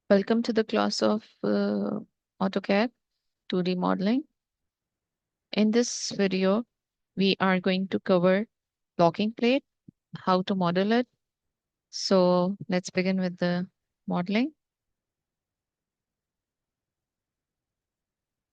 Welcome to the class of AutoCAD 2D modeling. In this video, we are going to cover locking plate, how to model it. So let's begin with the modeling.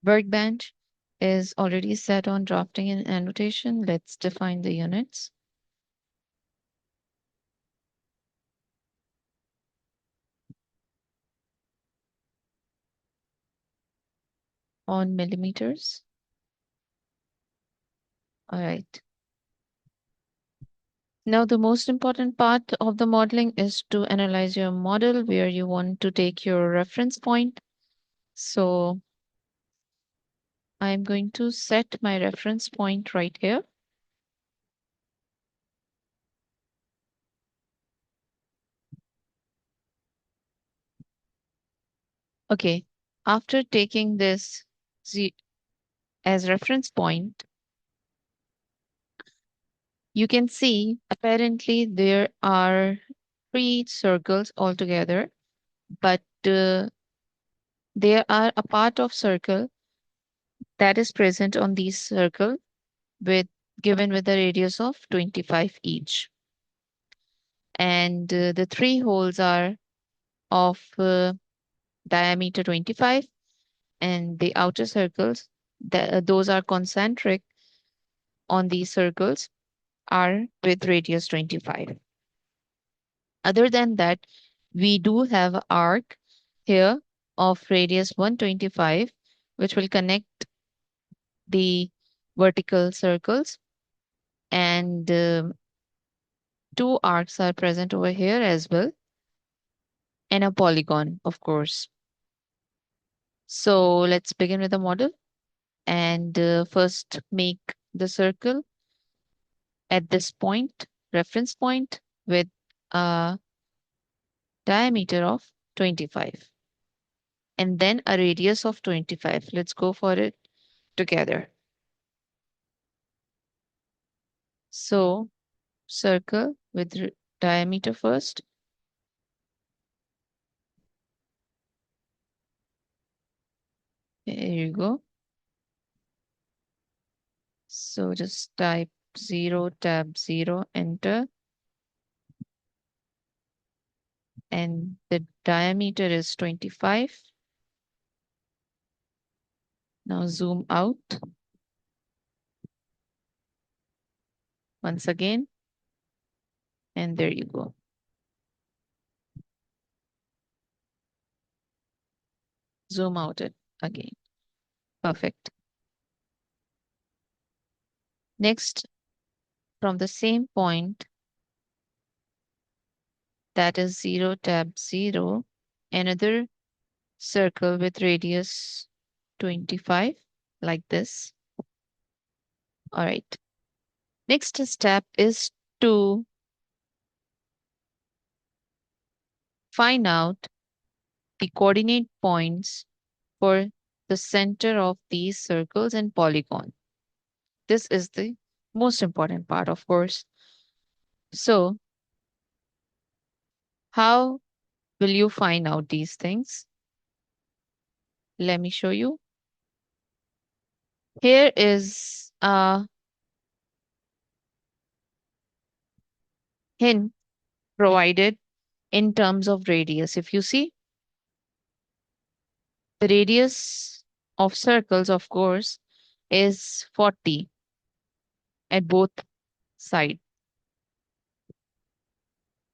Workbench is already set on drafting and annotation. Let's define the units. On millimeters. All right. Now, the most important part of the modeling is to analyze your model where you want to take your reference point. So I'm going to set my reference point right here. Okay, after taking this as reference point, you can see apparently there are three circles altogether, but there are a part of circle that is present on these circle with given with a radius of 25 each. And the three holes are of diameter 25, and the outer circles, those are concentric on these circles, are with radius 25. Other than that, we do have an arc here of radius 125, which will connect the vertical circles, and two arcs are present over here as well, and a polygon, of course. So let's begin with the model and first make the circle at this point, reference point, with a diameter of 25 and then a radius of 25. Let's go for it together. So circle with diameter first. Here you go. So just type 0, tab 0, enter. And the diameter is 25. Now zoom out once again. And there you go. Zoom out it again. Perfect. Next, from the same point, that is 0, tab 0, another circle with radius 25, like this. All right. Next step is to find out the coordinate points for the center of these circles and polygon. This is the most important part, of course. So, how will you find out these things? Let me show you. Here is a hint provided in terms of radius. If you see, the radius of circles, of course, is 40 at both sides.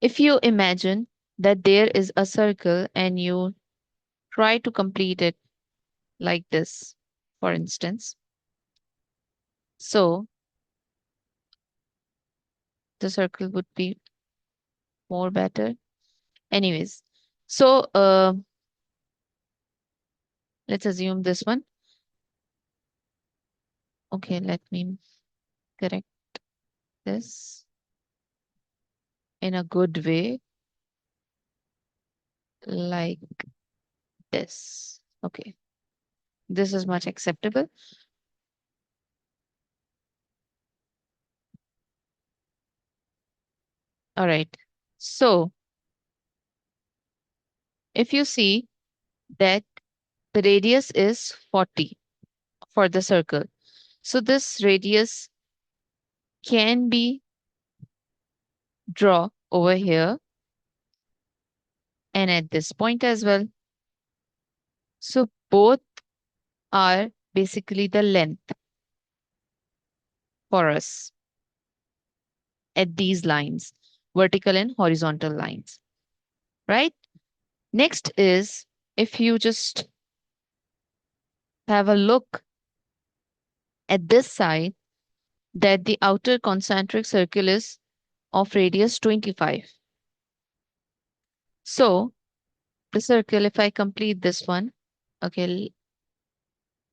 If you imagine that there is a circle and you try to complete it like this, for instance, so the circle would be more better. Anyways, so let's assume this one. Okay, let me correct this in a good way, like this. Okay, this is much acceptable. All right. So if you see that the radius is 40 for the circle, so this radius can be draw over here and at this point as well. So both are basically the length for us at these lines, vertical and horizontal lines, right? Next is, if you just have a look at this side, that the outer concentric circle is of radius 25. So the circle, if I complete this one, okay,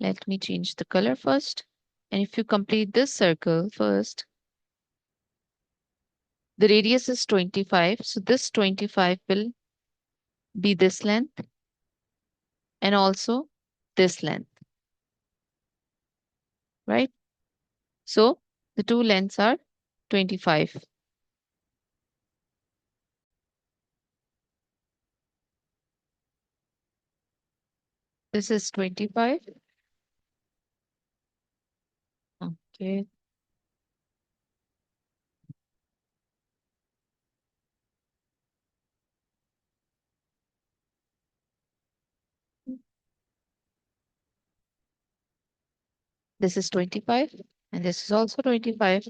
let me change the color first. And if you complete this circle first, the radius is 25. So this 25 will be this length and also this length, right? So the two lengths are 25. This is 25. Okay. This is 25 and this is also 25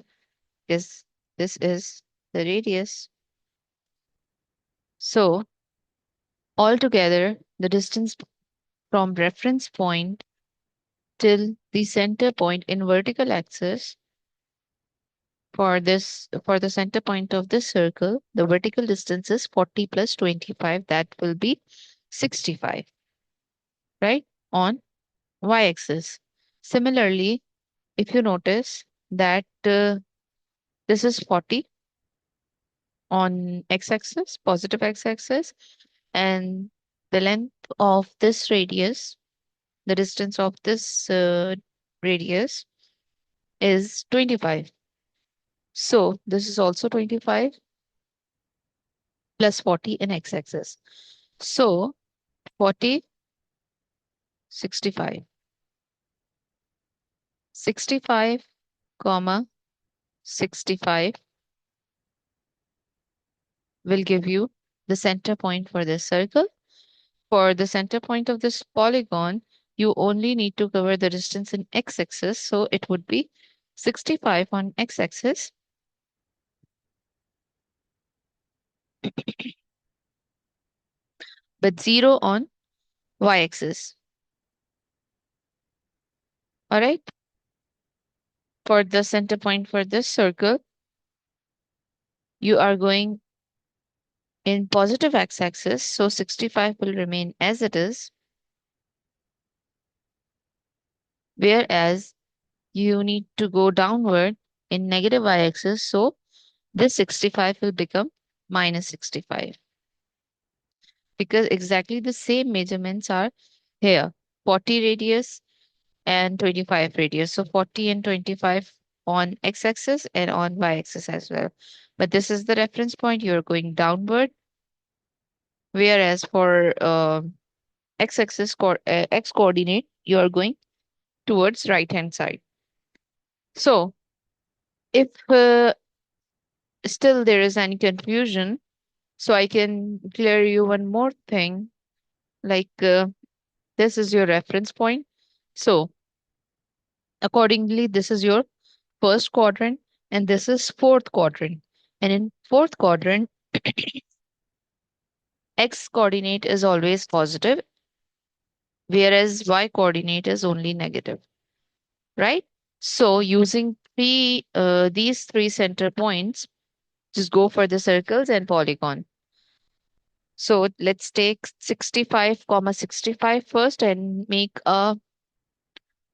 because this is the radius. So altogether, the distance from reference point till the center point in vertical axis for the center point of this circle, the vertical distance is 40 plus 25. That will be 65, right? On y-axis. Similarly, if you notice that this is 40 on x-axis, positive x-axis, and the length of this radius, the distance of this radius is 25. So this is also 25 plus 40 in x-axis. So 40, 65. 65, comma 65 will give you the center point for this circle. For the center point of this polygon, you only need to cover the distance in x-axis. So it would be 65 on x-axis, but 0 on y-axis. All right. For the center point for this circle, you are going in positive x-axis. So 65 will remain as it is. Whereas you need to go downward in negative y-axis. So this 65 will become minus 65 because exactly the same measurements are here, 40 radius and 25 radius. So 40 and 25 on x-axis and on y-axis as well. But this is the reference point. You're going downward. Whereas for x-axis x coordinate, you are going towards right-hand side. So if still there is any confusion, so I can clear you one more thing. Like this is your reference point. So accordingly, this is your first quadrant and this is fourth quadrant. And in fourth quadrant, x coordinate is always positive, whereas y coordinate is only negative, right? So using these three center points, just go for the circles and polygon. So let's take 65, comma 65 first and make a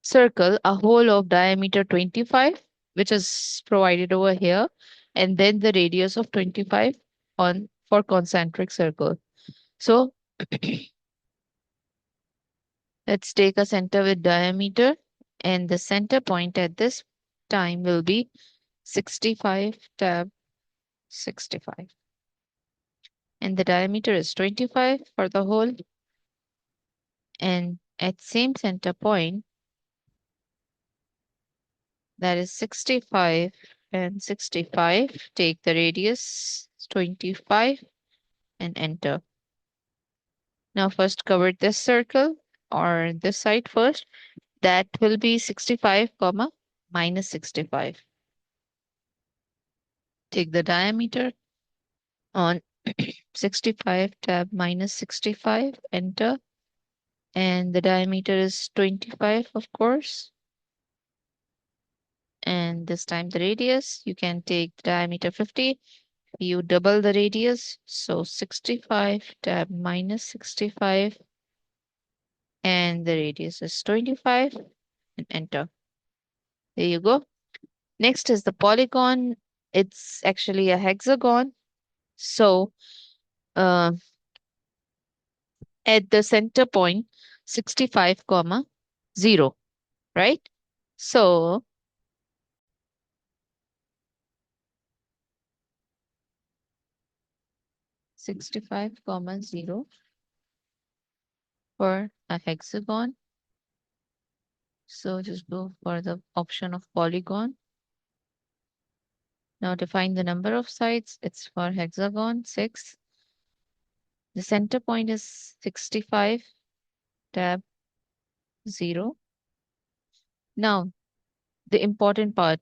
circle, a hole of diameter 25, which is provided over here, and then the radius of 25 on for concentric circle. So let's take a center with diameter, and the center point at this time will be 65 tab 65. and the diameter is 25 for the hole. And at same center point, that is 65 and 65, take the radius 25 and enter. Now first cover this circle or this side first. That will be 65 comma minus 65. Take the diameter on 65 tab minus 65, enter. And the diameter is 25, of course. And this time the radius, you can take the diameter 50. You double the radius, so 65 tab minus 65, and the radius is 25, and enter. There you go. Next is the polygon. It's actually a hexagon. So uh, at the center point, 65 comma 0, right? So 65 comma 0 for a hexagon. So just go for the option of polygon. Now define the number of sides. It's for hexagon 6. The center point is 65 tab 0. Now the important part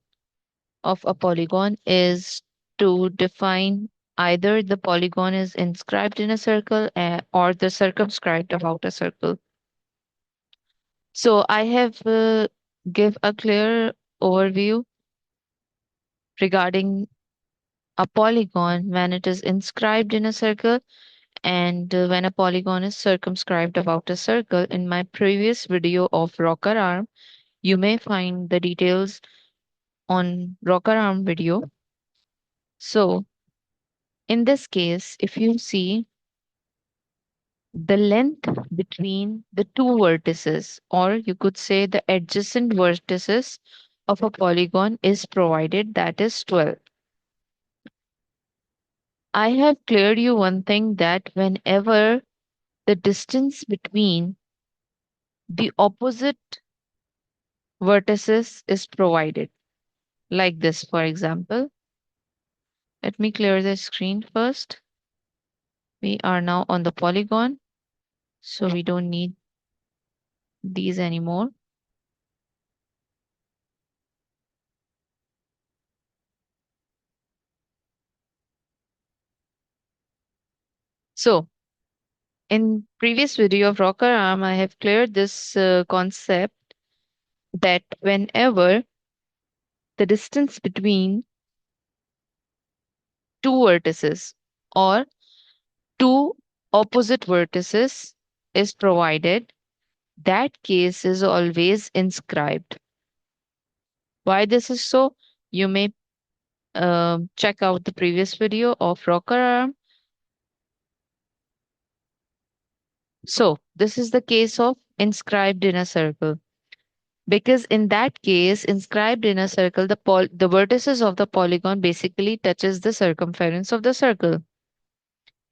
of a polygon is to define either the polygon is inscribed in a circle or the circumscribed about a circle. So I have give a clear overview regarding a polygon when it is inscribed in a circle and when a polygon is circumscribed about a circle. In my previous video of rocker arm, you may find the details on rocker arm video. So in this case, if you see the length between the two vertices, or you could say the adjacent vertices of a polygon is provided, that is 12. I have cleared you one thing, that whenever the distance between the opposite vertices is provided, like this, for example. Let me clear the screen first. We are now on the polygon, so we don't need these anymore. So in previous video of rocker arm, I have cleared this concept that whenever the distance between two vertices or two opposite vertices is provided, that case is always inscribed. Why this is so? You may check out the previous video of rocker arm. So this is the case of inscribed in a circle. Because in that case, inscribed in a circle, the vertices of the polygon basically touches the circumference of the circle.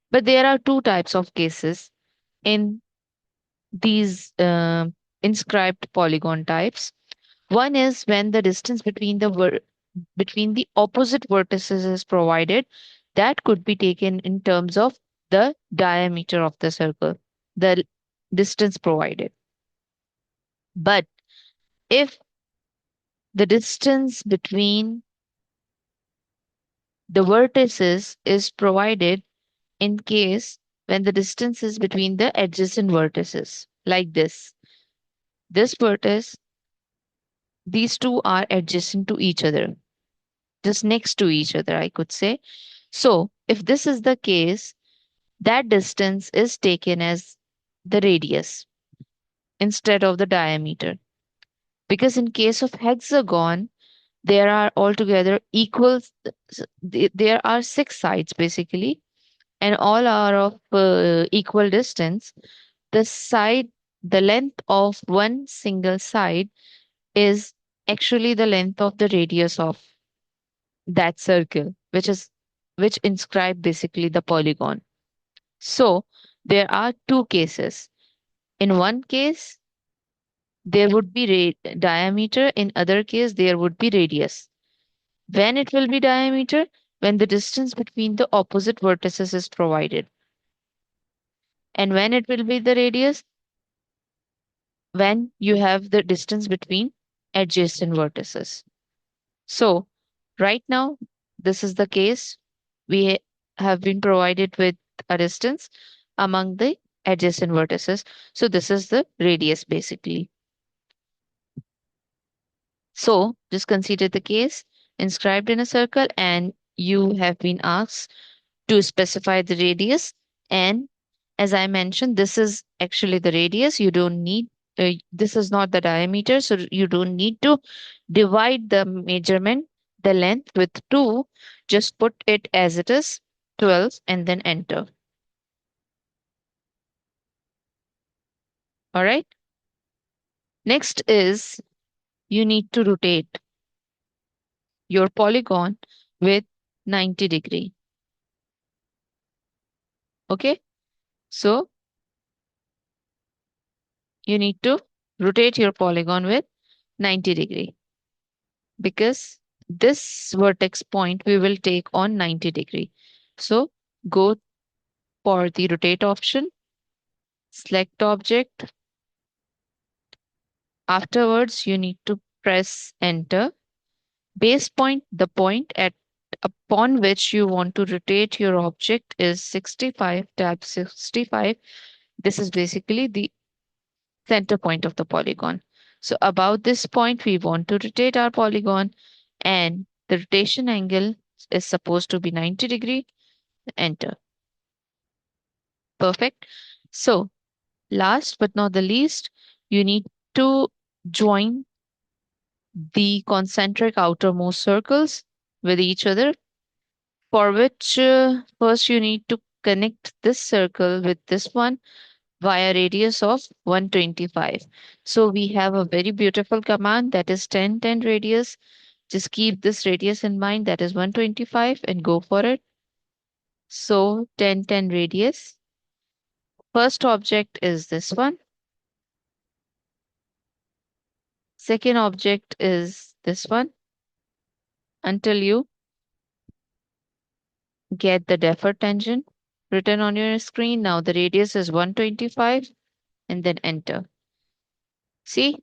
But there are two types of cases in these inscribed polygon types. One is when the distance between between the opposite vertices is provided. That could be taken in terms of the diameter of the circle, the distance provided. But if the distance between the vertices is provided in case when the distance is between the adjacent vertices, like this vertex, these two are adjacent to each other, just next to each other, I could say. So if this is the case, that distance is taken as the radius instead of the diameter. Because in case of hexagon, there are altogether equal, there are 6 sides basically, and all are of equal distance. The side, the length of one single side is actually the length of the radius of that circle, which inscribe basically the polygon. So there are two cases. In one case, there would be diameter. In other case, there would be radius. When it will be diameter? When the distance between the opposite vertices is provided. And when it will be the radius? When you have the distance between adjacent vertices. So right now, this is the case. We have been provided with a distance among the adjacent vertices. So this is the radius basically. So just consider the case inscribed in a circle, and you have been asked to specify the radius. And as I mentioned, this is actually the radius. You don't need, this is not the diameter, so you don't need to divide the measurement, the length with 2. Just put it as it is, 12, and then enter. All right. Next is you need to rotate your polygon with 90 degree. Okay. So you need to rotate your polygon with 90 degree, because this vertex point we will take on 90 degree. So go for the rotate option, select object. Afterwards, you need to press enter. Base point, the point at upon which you want to rotate your object is 65, tab 65. This is basically the center point of the polygon. So about this point, we want to rotate our polygon, and the rotation angle is supposed to be 90 degree. Enter. Perfect. So last but not the least, you need to join the concentric outermost circles with each other, for which first you need to connect this circle with this one via radius of 125. So we have a very beautiful command, that is 1010 radius. Just keep this radius in mind, that is 125, and go for it. So 1010 radius. First object is this one. Second object is this one, until you get the deferred tangent written on your screen. Now the radius is 125, and then enter. See,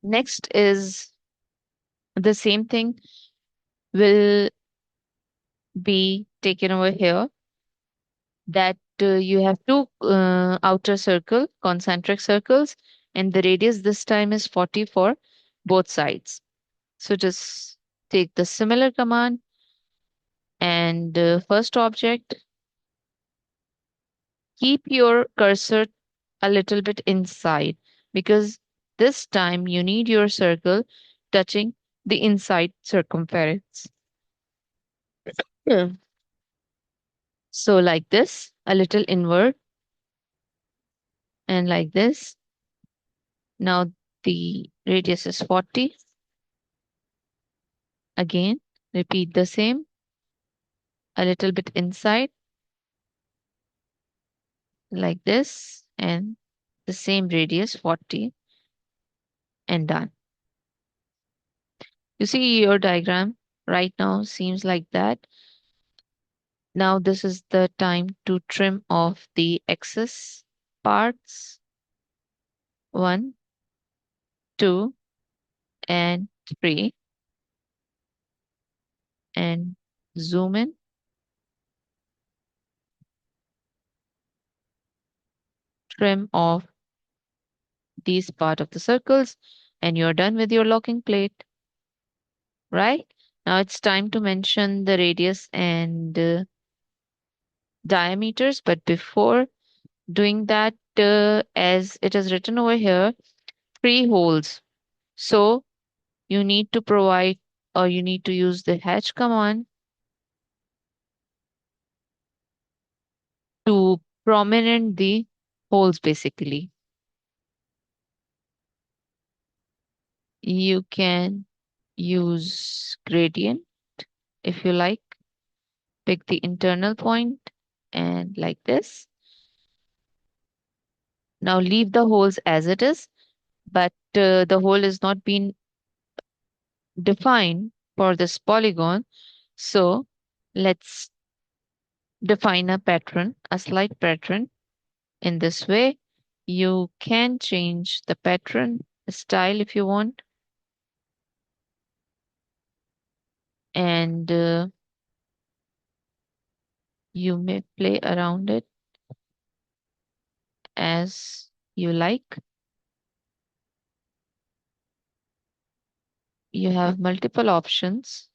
next is the same thing will be taken over here, that you have two outer circle, concentric circles, and the radius this time is 40 for both sides. So just take the similar command, and first object, keep your cursor a little bit inside, because this time you need your circle touching the inside circumference. Yeah. So like this, a little inward, and like this. Now the radius is 40. Again, repeat the same, a little bit inside, like this, and the same radius 40, and done. You see, your diagram right now seems like that. Now this is the time to trim off the excess parts. 1, 2, and 3, and zoom in. Trim off these part of the circles, and you're done with your locking plate, right? Now it's time to mention the radius and diameters, but before doing that, as it is written over here, 3 holes. So you need to provide, or you need to use the hatch command to prominent the holes basically. You can use gradient if you like. Pick the internal point and like this. Now leave the holes as it is, but the hole is not been defined for this polygon. So let's define a pattern, a slight pattern. In this way, you can change the pattern style if you want, and you may play around it as you like. You have multiple options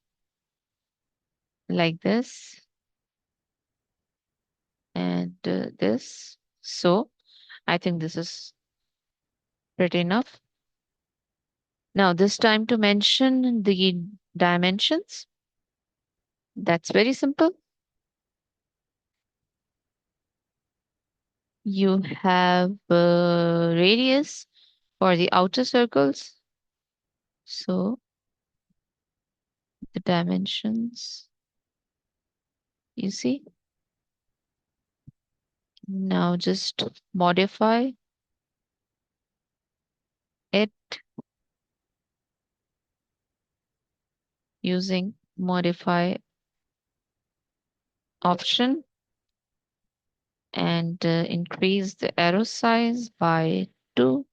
like this and this. So I think this is pretty enough. Now, this time to mention the dimensions. That's very simple. You have radius for the outer circles. So the dimensions, you see. Now just modify it using modify option and increase the arrow size by 2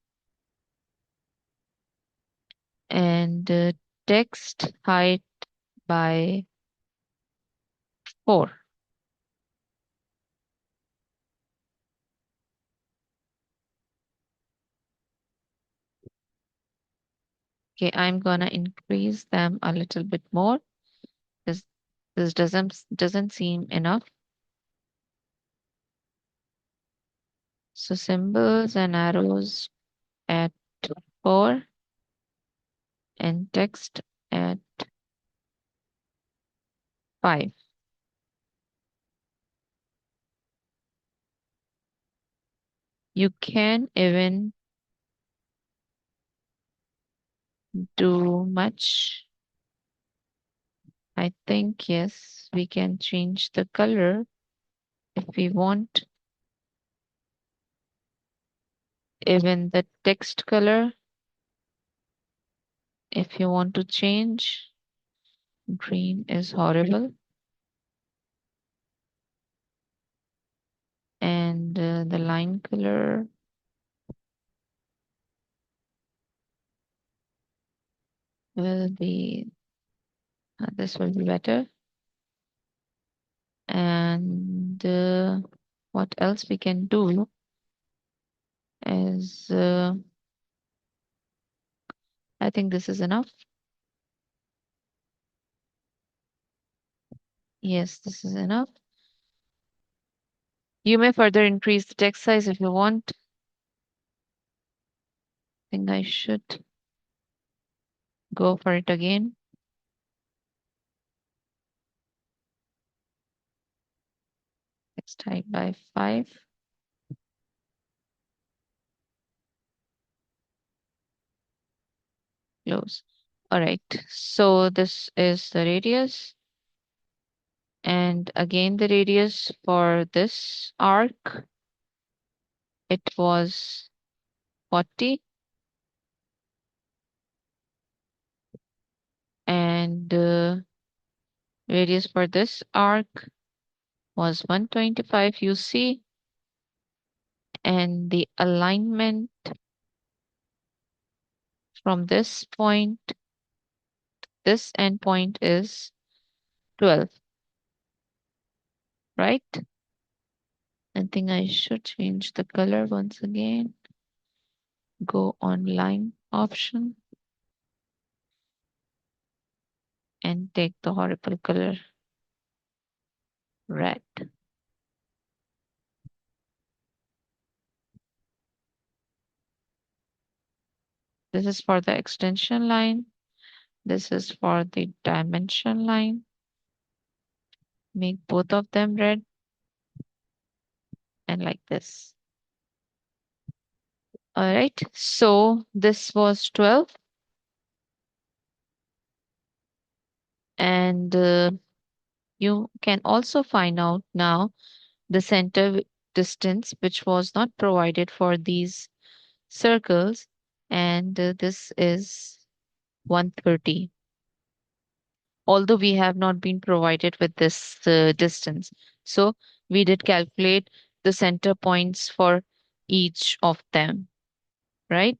and text height by 4. Okay, I'm gonna increase them a little bit more because this doesn't seem enough. So symbols and arrows at 4 and text at 5. You can even do much. I think, yes, we can change the color if we want. Even the text color, if you want to change. Green is horrible. And the line color will be, this will be better. And what else we can do is, I think this is enough. Yes, this is enough. You may further increase the text size if you want. I think I should go for it again. Text height by 5. Close. All right. So this is the radius. And again, the radius for this arc, it was 40. And radius for this arc was 125, you see. And the alignment from this point, this endpoint is 12, right? I think I should change the color once again. Go on line option and take the horrible color red. This is for the extension line. This is for the dimension line. Make both of them red and like this. All right, so this was 12. And you can also find out now the center distance, which was not provided for these circles, and this is 130. Although we have not been provided with this distance. So we did calculate the center points for each of them, right?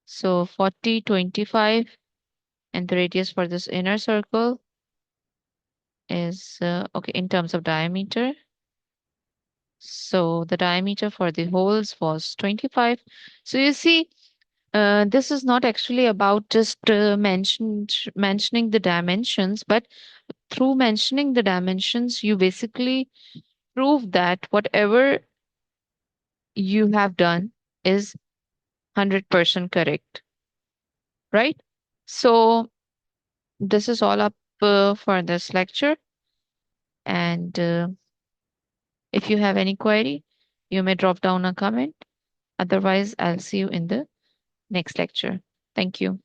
So 40, 25, and the radius for this inner circle is okay in terms of diameter. So the diameter for the holes was 25. So you see, this is not actually about just mentioning the dimensions, but through mentioning the dimensions, you basically prove that whatever you have done is 100% correct, right? So this is all up for this lecture. And if you have any query, you may drop down a comment. Otherwise, I'll see you in the next lecture. Thank you.